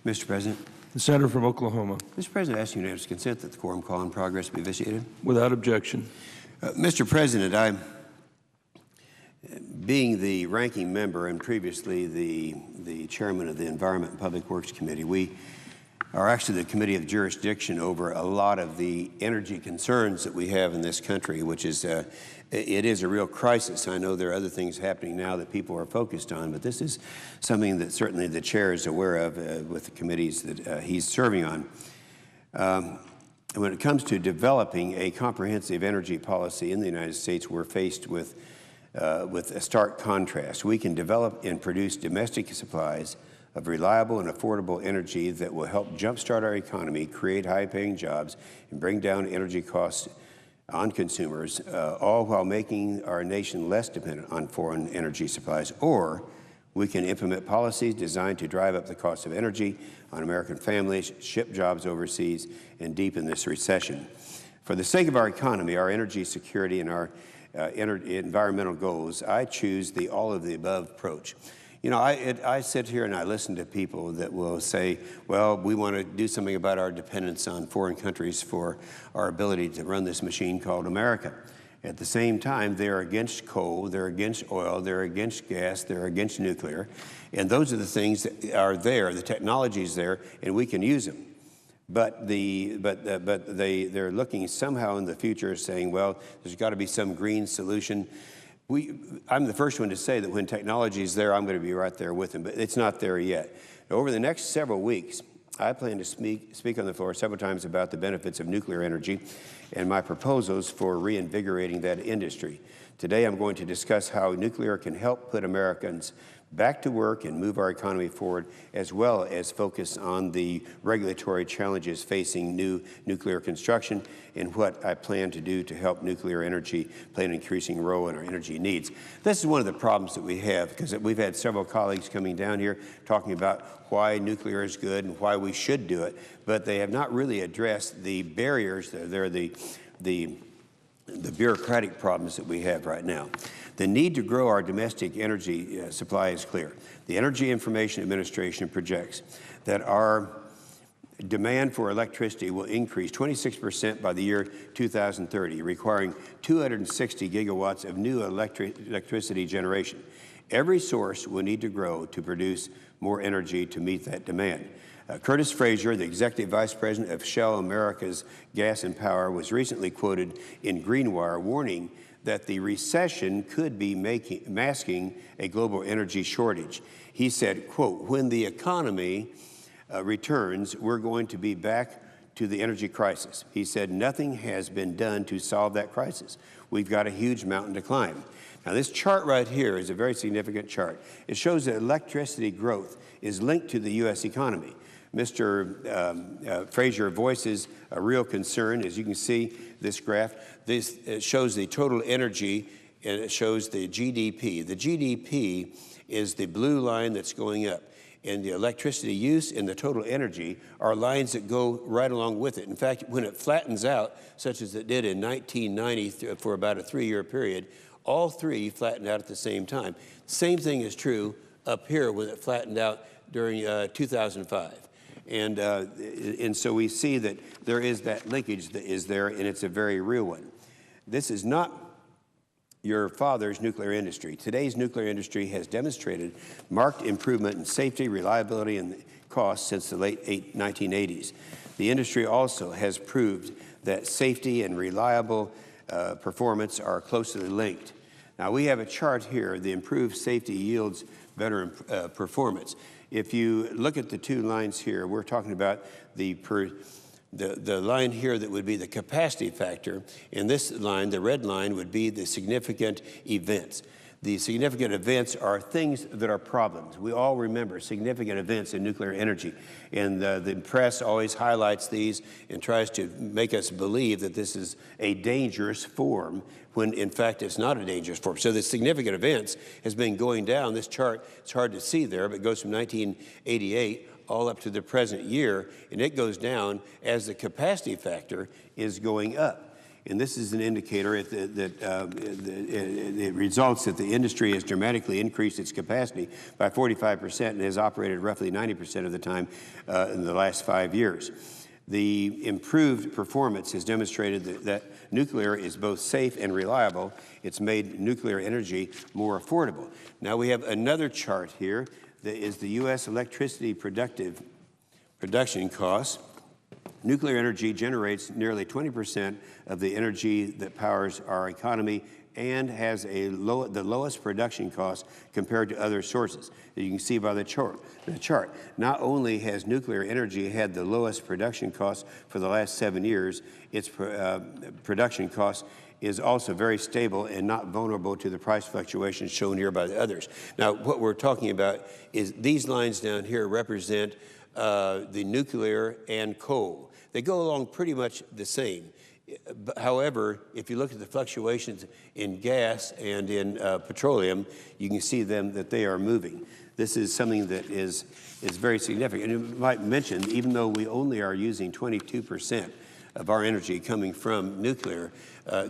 Mr. President. The senator from Oklahoma. Mr. President, I ask unanimous consent that the quorum call in progress be vitiated. Without objection. Mr. President, being the ranking member and previously the chairman of the Environment and Public Works Committee, we are actually the committee of jurisdiction over a lot of the energy concerns that we have in this country, which is, it is a real crisis. I know there are other things happening now that people are focused on, but this is something that certainly the chair is aware of with the committees that he's serving on. When it comes to developing a comprehensive energy policy in the United States, we're faced with a stark contrast. We can develop and produce domestic supplies of reliable and affordable energy that will help jumpstart our economy, create high-paying jobs, and bring down energy costs on consumers, all while making our nation less dependent on foreign energy supplies. Or we can implement policies designed to drive up the cost of energy on American families, ship jobs overseas, and deepen this recession. For the sake of our economy, our energy security, and our environmental goals, I choose the all-of-the-above approach. You know, I sit here and I listen to people that will say, well, we want to do something about our dependence on foreign countries for our ability to run this machine called America. At the same time, they're against coal, they're against oil, they're against gas, they're against nuclear. And those are the things that are there, the technology's there, and we can use them. But they're looking somehow in the future saying, well, there's got to be some green solution. I'm the first one to say that when technology is there, I'm going to be right there with them, but it's not there yet. Over the next several weeks, I plan to speak on the floor several times about the benefits of nuclear energy and my proposals for reinvigorating that industry. Today, I'm going to discuss how nuclear can help put Americans back to work and move our economy forward, as well as focus on the regulatory challenges facing new nuclear construction and what I plan to do to help nuclear energy play an increasing role in our energy needs. This is one of the problems that we have, because we've had several colleagues coming down here talking about why nuclear is good and why we should do it, but they have not really addressed the barriers that are the bureaucratic problems that we have right now. The need to grow our domestic energy supply is clear. The Energy Information Administration projects that our demand for electricity will increase 26% by the year 2030, requiring 260 gigawatts of new electricity generation. Every source will need to grow to produce more energy to meet that demand. Curtis Frazier, the Executive Vice President of Shell America's Gas and Power, was recently quoted in Greenwire warning that the recession could be masking a global energy shortage. He said, quote, when the economy returns, we're going to be back to the energy crisis. He said, nothing has been done to solve that crisis. We've got a huge mountain to climb. Now, this chart right here is a very significant chart. It shows that electricity growth is linked to the U.S. economy. Mr. Frazier voices a real concern. As you can see, this graph, it shows the total energy, and it shows the GDP. The GDP is the blue line that's going up, and the electricity use and the total energy are lines that go right along with it. In fact, when it flattens out, such as it did in 1990 for about a 3-year period, all three flattened out at the same time. Same thing is true up here when it flattened out during 2005. And so we see that there is that linkage that is there, and it's a very real one. This is not your father's nuclear industry. Today's nuclear industry has demonstrated marked improvement in safety, reliability, and cost since the late 1980s. The industry also has proved that safety and reliable performance are closely linked. Now, we have a chart here. The improved safety yields better performance. If you look at the two lines here, we're talking about the line here that would be the capacity factor, and this line, the red line, would be the significant events. The significant events are things that are problems. We all remember significant events in nuclear energy, and the press always highlights these and tries to make us believe that this is a dangerous form, when in fact it's not a dangerous form. So the significant events has been going down. This chart, it's hard to see there, but it goes from 1988 all up to the present year, and it goes down as the capacity factor is going up. And this is an indicator that it results that the industry has dramatically increased its capacity by 45% and has operated roughly 90% of the time in the last 5 years. The improved performance has demonstrated that nuclear is both safe and reliable. It's made nuclear energy more affordable. Now we have another chart here that is the U.S. electricity production costs. Nuclear energy generates nearly 20% of the energy that powers our economy and has the lowest production cost compared to other sources. As you can see by the chart. Not only has nuclear energy had the lowest production costs for the last 7 years, its production cost is also very stable and not vulnerable to the price fluctuations shown here by the others. Now, what we're talking about is these lines down here represent the nuclear and coal. They go along pretty much the same. However, if you look at the fluctuations in gas and in petroleum, you can see that they are moving. This is something that is very significant. And you might mention, even though we only are using 22% of our energy coming from nuclear,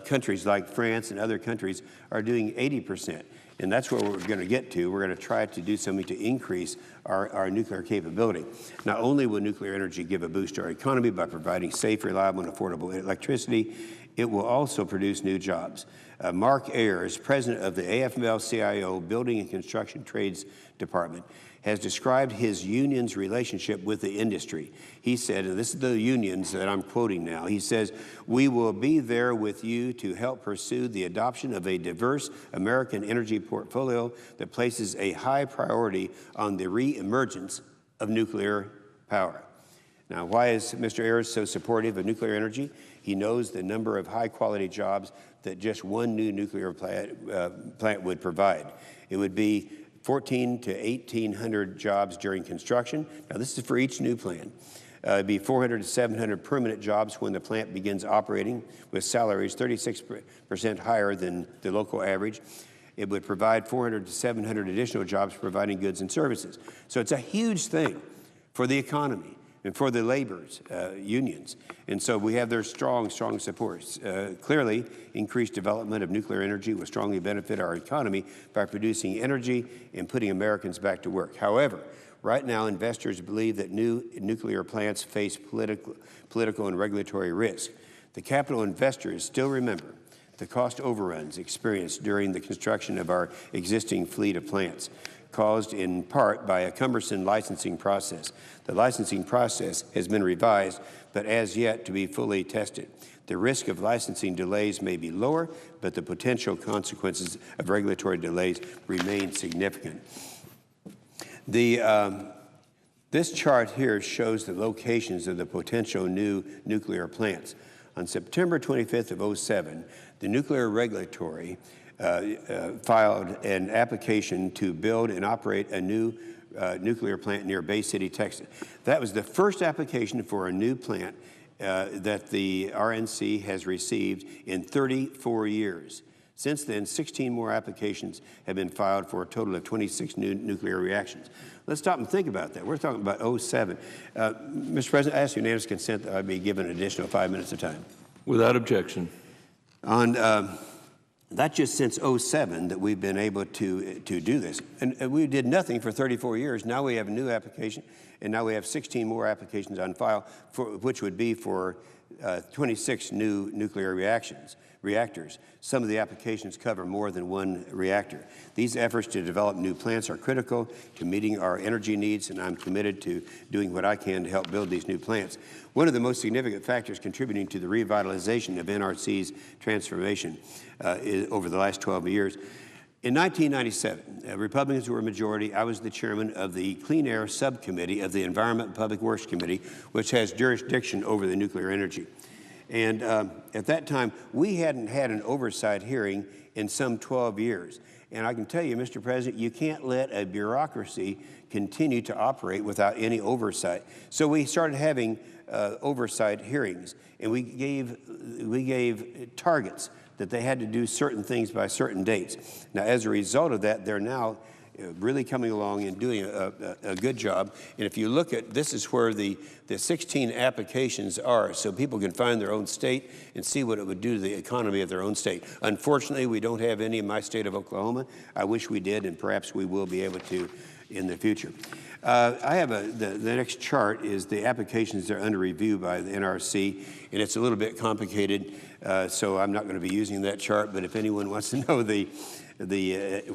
countries like France and other countries are doing 80%. And that's where we're going to get to. We're going to try to do something to increase our nuclear capability. Not only will nuclear energy give a boost to our economy by providing safe, reliable, and affordable electricity, it will also produce new jobs. Mark Ayers, president of the AFL-CIO Building and Construction Trades Department, has described his union's relationship with the industry. He said, and this is the unions that I'm quoting now, he says, "We will be there with you to help pursue the adoption of a diverse American energy portfolio that places a high priority on the re-emergence of nuclear power." Now, why is Mr. Ayers so supportive of nuclear energy? He knows the number of high-quality jobs that just one new nuclear plant would provide. It would be 1,400 to 1,800 jobs during construction. Now, this is for each new plant. It'd be 400 to 700 permanent jobs when the plant begins operating, with salaries 36% higher than the local average. It would provide 400 to 700 additional jobs providing goods and services. So it's a huge thing for the economy and for the laborers, unions. And so we have their strong support. Clearly, increased development of nuclear energy will strongly benefit our economy by producing energy and putting Americans back to work. However, right now, investors believe that new nuclear plants face political and regulatory risk. The capital investors still remember the cost overruns experienced during the construction of our existing fleet of plants, caused in part by a cumbersome licensing process. The licensing process has been revised, but as yet to be fully tested. The risk of licensing delays may be lower, but the potential consequences of regulatory delays remain significant. This chart here shows the locations of the potential new nuclear plants. On September 25th of 2007, the Nuclear Regulatory filed an application to build and operate a new nuclear plant near Bay City, Texas. That was the first application for a new plant that the RNC has received in 34 years. Since then, 16 more applications have been filed for a total of 26 new nuclear reactions. Let's stop and think about that. We're talking about 2007. Mr. President, I ask unanimous consent that I be given an additional 5 minutes of time. Without objection. On that's just since 2007 that we've been able to do this. And we did nothing for 34 years. Now we have a new application, and now we have 16 more applications on file, which would be for 26 new nuclear reactors. Some of the applications cover more than one reactor. These efforts to develop new plants are critical to meeting our energy needs, and I'm committed to doing what I can to help build these new plants. One of the most significant factors contributing to the revitalization of NRC's transformation over the last 12 years. In 1997, Republicans were a majority. I was the chairman of the Clean Air Subcommittee of the Environment and Public Works Committee, which has jurisdiction over the nuclear energy. And at that time, we hadn't had an oversight hearing in some 12 years. And I can tell you, Mr. President, you can't let a bureaucracy continue to operate without any oversight. So we started having oversight hearings, and we gave targets that they had to do certain things by certain dates. Now, as a result of that, they're now really coming along and doing a good job. And if you look at, this is where the 16 applications are, so people can find their own state and see what it would do to the economy of their own state. Unfortunately, we don't have any in my state of Oklahoma. I wish we did, and perhaps we will be able to in the future. I have the next chart is the applications that are under review by the NRC, and it's a little bit complicated, so I'm not going to be using that chart, but if anyone wants to know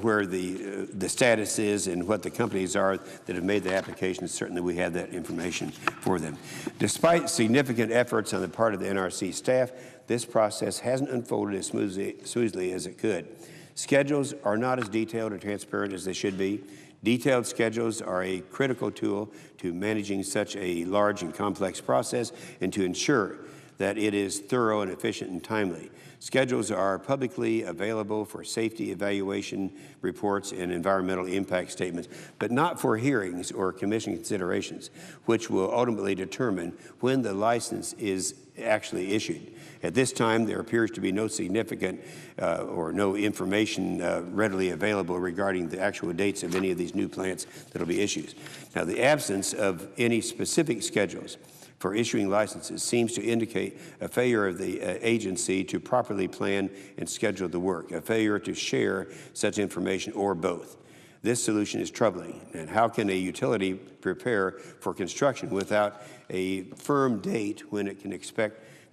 where the status is and what the companies are that have made the applications, certainly we have that information for them. Despite significant efforts on the part of the NRC staff, this process hasn't unfolded as smoothly as it could. Schedules are not as detailed or transparent as they should be. Detailed schedules are a critical tool to managing such a large and complex process and to ensure that it is thorough and efficient and timely. Schedules are publicly available for safety evaluation reports and environmental impact statements, but not for hearings or commission considerations, which will ultimately determine when the license is actually issued. At this time, there appears to be no significant or no information readily available regarding the actual dates of any of these new plants that will be issued. Now, the absence of any specific schedules for issuing licenses seems to indicate a failure of the agency to properly plan and schedule the work, a failure to share such information, or both. This solution is troubling. And how can a utility prepare for construction without a firm date when it can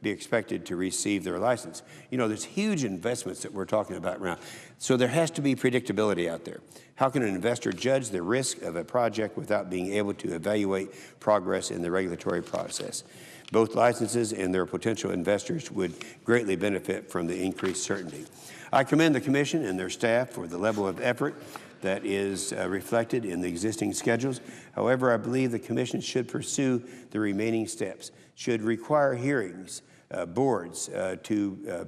be expected to receive their license? You know, there's huge investments that we're talking about now. So there has to be predictability out there. How can an investor judge the risk of a project without being able to evaluate progress in the regulatory process? Both licenses and their potential investors would greatly benefit from the increased certainty. I commend the Commission and their staff for the level of effort that is reflected in the existing schedules. However, I believe the Commission should pursue the remaining steps, should require hearings, boards to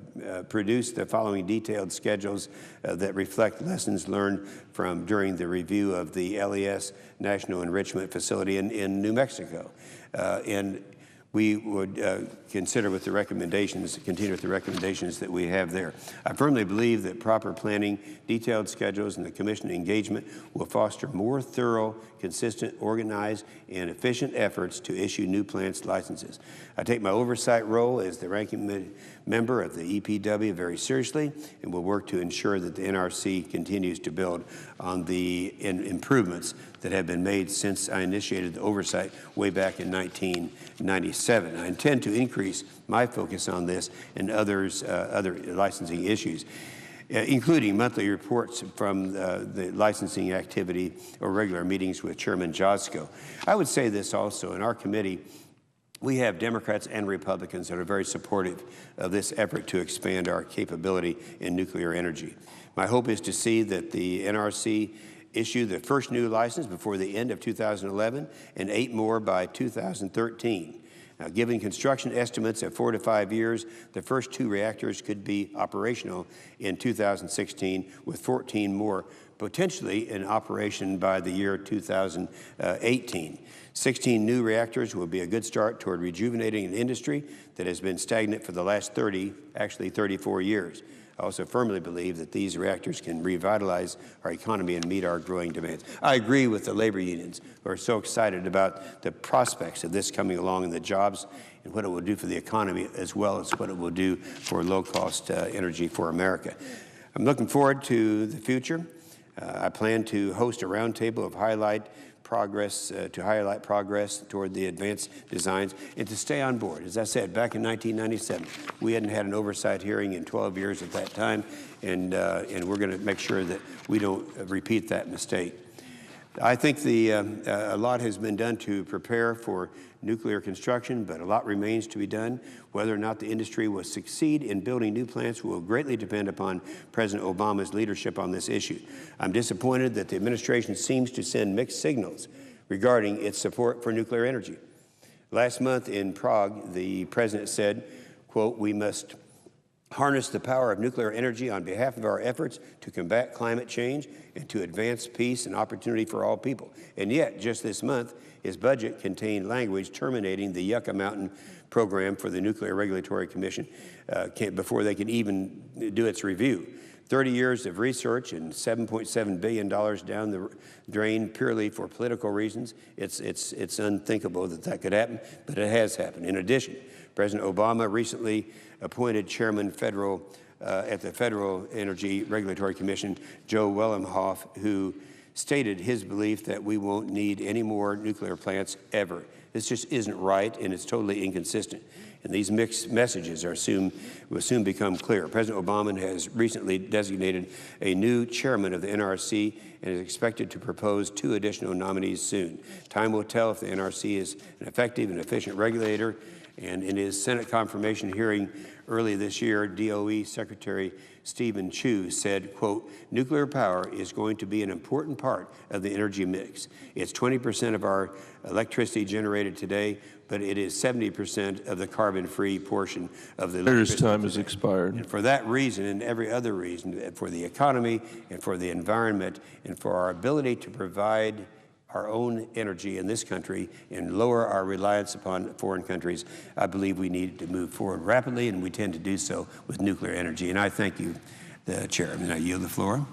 produce the following detailed schedules that reflect lessons learned from during the review of the LES National Enrichment Facility in New Mexico. And we would consider with the recommendations, continue with the recommendations that we have there. I firmly believe that proper planning, detailed schedules, and the Commission engagement will foster more thorough, consistent, organized, and efficient efforts to issue new plants licenses. I take my oversight role as the ranking member of the EPW very seriously and will work to ensure that the NRC continues to build on the improvements that have been made since I initiated the oversight way back in 1997. I intend to increase my focus on this and other licensing issues, including monthly reports from the licensing activity or regular meetings with Chairman Josko. I would say this also, in our committee, we have Democrats and Republicans that are very supportive of this effort to expand our capability in nuclear energy. My hope is to see that the NRC issue the first new license before the end of 2011 and 8 more by 2013. Now, given construction estimates of 4 to 5 years, the first 2 reactors could be operational in 2016, with 14 more potentially in operation by the year 2018. 16 new reactors will be a good start toward rejuvenating an industry that has been stagnant for the last 34 years. I also firmly believe that these reactors can revitalize our economy and meet our growing demands. I agree with the labor unions who are so excited about the prospects of this coming along and the jobs and what it will do for the economy, as well as what it will do for low-cost energy for America. I'm looking forward to the future. I plan to host a roundtable of highlight progress toward the advanced designs and to stay on board. As I said, back in 1997, we hadn't had an oversight hearing in 12 years at that time, and we're going to make sure that we don't repeat that mistake. I think a lot has been done to prepare for nuclear construction, but a lot remains to be done. Whether or not the industry will succeed in building new plants will greatly depend upon President Obama's leadership on this issue. I'm disappointed that the administration seems to send mixed signals regarding its support for nuclear energy. Last month in Prague, the president said, quote, "We must harness the power of nuclear energy on behalf of our efforts to combat climate change and to advance peace and opportunity for all people." And yet, just this month, his budget contained language terminating the Yucca Mountain program for the Nuclear Regulatory Commission before they could even do its review. 30 years of research and $7.7 billion down the drain purely for political reasons. It's unthinkable that that could happen, but it has happened. In addition, President Obama recently appointed chairman at the Federal Energy Regulatory Commission, Joe Inhofe, who stated his belief that we won't need any more nuclear plants ever. This just isn't right, and it's totally inconsistent. And these mixed messages will soon become clear. President Obama has recently designated a new chairman of the NRC and is expected to propose 2 additional nominees soon. Time will tell if the NRC is an effective and efficient regulator. And in his Senate confirmation hearing early this year, DOE Secretary Stephen Chu said, quote, "Nuclear power is going to be an important part of the energy mix. It's 20% of our electricity generated today, but it is 70% of the carbon-free portion of the electricity. Senator's time has expired. And for that reason and every other reason, for the economy and for the environment and for our ability to provide our own energy in this country and lower our reliance upon foreign countries, I believe we need to move forward rapidly, and we tend to do so with nuclear energy. And I thank you, the Chair. And I yield the floor.